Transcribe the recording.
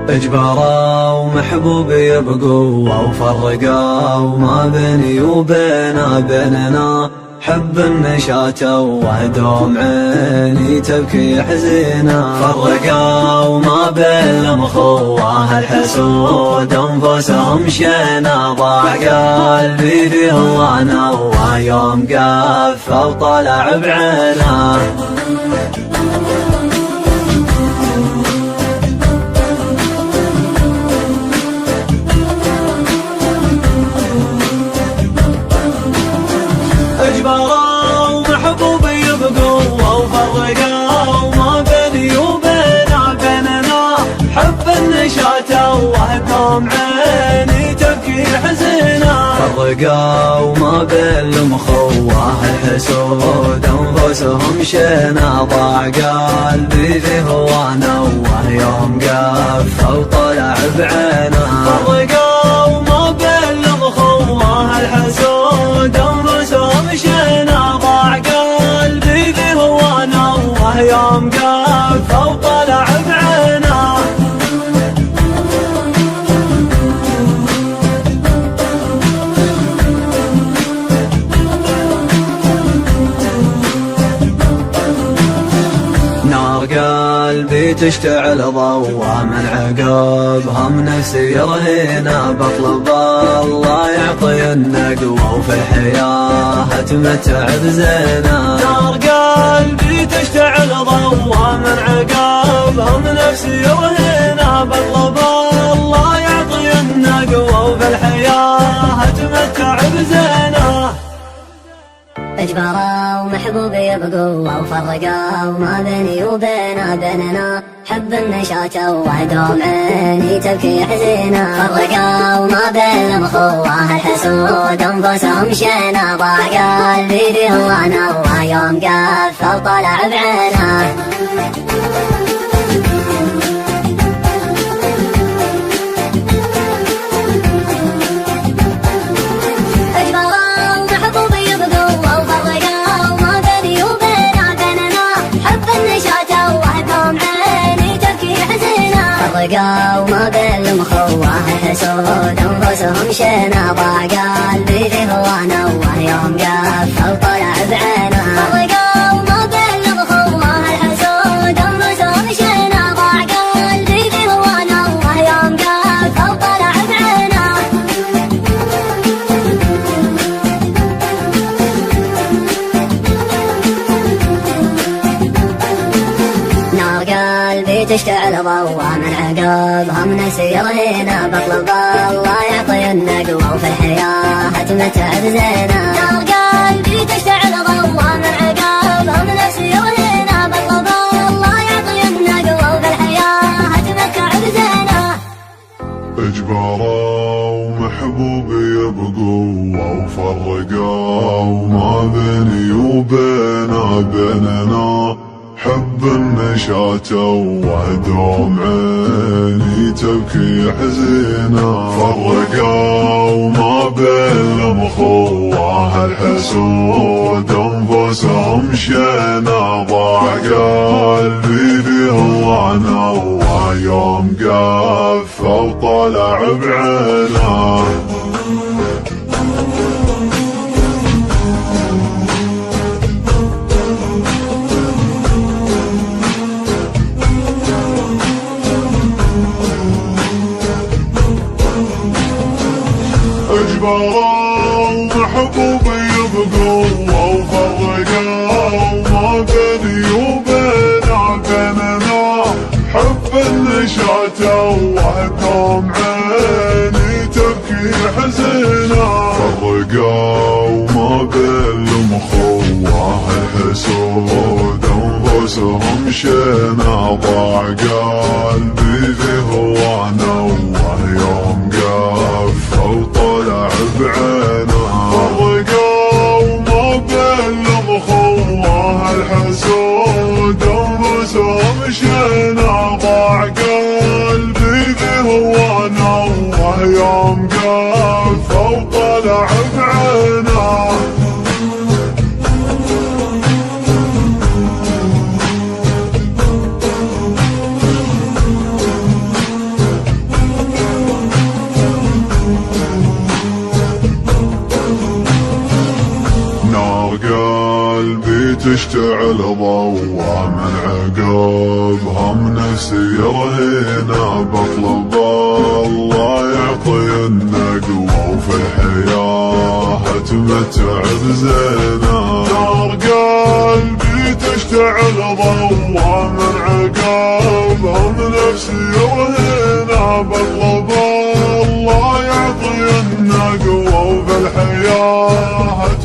اجبروا محبوبي يبقوا وفرقوا ما بيني بيننا حب النشاط وهدوم عيني تبكي حزينة. فرقوا ما بين المخوة الحسود انفسهم شينا. ضاع قلبي في هوانا ويوم قف وطلع بعينه. اجبروا محبوبي يبقوا وفرقوا ما بيني بيننا حب النشاط وهدوم عيني تبكي حزينة. فرقوا ما بين المخوة الحسود انفسهم شينا. ضاع قلبي في هوانا ويوم قف وطلع بعينه. فرقوا ما بين المخوة الحسود انفسهم شينا. ضاع قلبي في هوانا ويوم قف وطلع بعينه. نار قلبي تشتعل ضوى من عقبها من نفسي رهينة. بطلب الله يعطي النقوة وفي الحياة اتمتع بزينة. نار قلبي تشتعل ضوى من عقبها من نفسي رهينة. بطلب الله يعطي النقوة وفي الحياة اتمتع بزينة. اجبروا محبوبي يبقوا وفرقوا ما بيني بيننا حب النشاط وهدوم عيني تبكي حزينة. فرقوا ما بين المخوة الحسود انفسهم شينا. ضاع قلبي في هوانا ويوم قف وطلع بعينه. فرقوا ما بين المخوة الحسود انفسهم شينا. ضاع قلبي في هوانا ويوم قف وطلع بعينه. فرقوا ما بين المخوة الحسود انفسهم شينا. ضاع قلبي في هوانا ويوم قف وطلع بعينه. نار قلبي تشتعل ضوى من عقبها من نفسي رهينة. بطلب الله يعطي النقوة وفي الحياة اتمتع بزينة. نار قلبي تشتعل ضوى من عقبها من نفسي رهينة. بطلب الله يعطي النقوة وفي الحياة اتمتع بزينة. اجبروا محبوبي يبقوا وفرقوا ما بيني بيننا حب النشاط وهدوم عيني تبكي حزينة. فرقوا ما بين المخوة الحسود انفسهم شينا. ضاع قلبي في هوانا ويوم قف وطلع بعينه. اجبروا محبوبي يبقوا وفرقوا ما بيني بيننا حب النشاط وهدوم عيني تبكي حزينة. فرقوا ما بين المخوة الحسود انفسهم شينا. ضاع قلبي في هوانا ويوم قف وطلع بعينه. فرقوا ما بين المخوة الحسود انفسهم شينا. ضاع قلبي في هوانا ويوم قف وطلع بعينه. تشتعل ضوء من عقبها من سيرهنا بطلب الله يعطي النقوة وفي الحياة اتمتع بزينة. نار قلبي تشتعل ضوء من عقبها من سيرهنا بطلب الله يعطي النقوة وفي الحياة